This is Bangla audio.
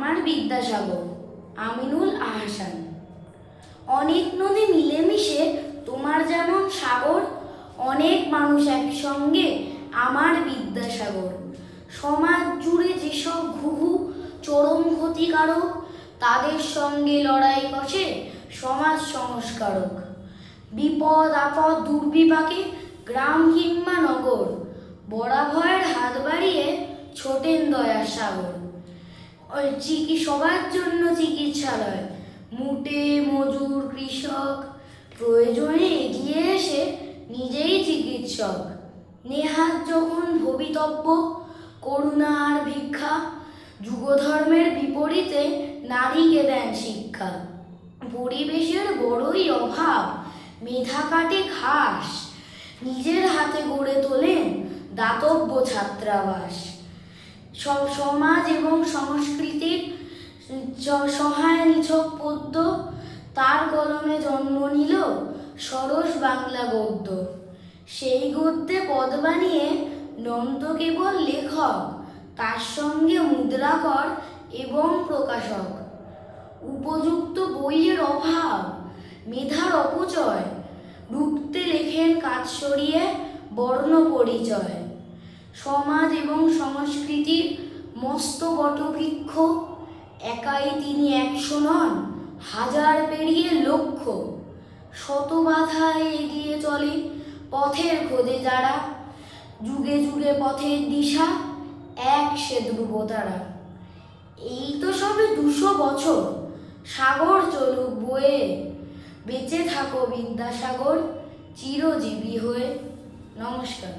আমার বিদ্যাসাগর আমিনুল আহসান। অনেক নদী মিলেমিশে তোমার যেমন সাগর, অনেক মানুষ একসঙ্গে আমার বিদ্যাসাগর। সমাজ জুড়ে যেসব ঘুঘু চরম ক্ষতিকারক, তাদের সঙ্গে লড়াই কষে সমাজ সংস্কারক। বিপদ আপদ দুর্বিপাকে গ্রাম কিংবা নগর, বরাভয়ের হাত বাড়িয়ে ছোটেন দয়ার সাগর। সবার জন্য চিকিৎসালয়, মুটে মজুর কৃষক প্রয়োজনে এগিয়ে এসে নিজেই চিকিৎসক। নেহাত যখন ভবিতব্য করুণা আর ভিক্ষা, যুগধর্মের বিপরীতে নারীকে দেন শিক্ষা। পরিবেশের বড়ই অভাব, মেধা কাটে ঘাস, নিজের হাতে গড়ে তোলেন দাতব্য ছাত্রাবাস। সমাজ এবং সংস্কৃতির সহায় নিছক পদ্য, তার কলমে জন্ম নিল সরস বাংলা গদ্য। সেই গদ্যে পদ বানিয়ে নন্ত কেবল লেখক, তার সঙ্গে মুদ্রাকর এবং প্রকাশক। উপযুক্ত বইয়ের অভাব, মেধার অপচয়, রুখতে লেখেন কাজ সরিয়ে বর্ণ পরিচয়। সমাজ এবং সংস্কৃতির মস্ত বটবৃক্ষ, একাই তিনি 100 নন, হাজার পেরিয়ে লক্ষ। শত বাধায় এগিয়ে চলে পথের খোঁজে যারা, যুগে যুগে পথের দিশা এক সে ধ্রুবতারা। এই তো সবে 200 বছর, সাগর চলুক বয়ে, বেঁচে থাকো বিদ্যাসাগর চিরজীবী হয়ে। নমস্কার।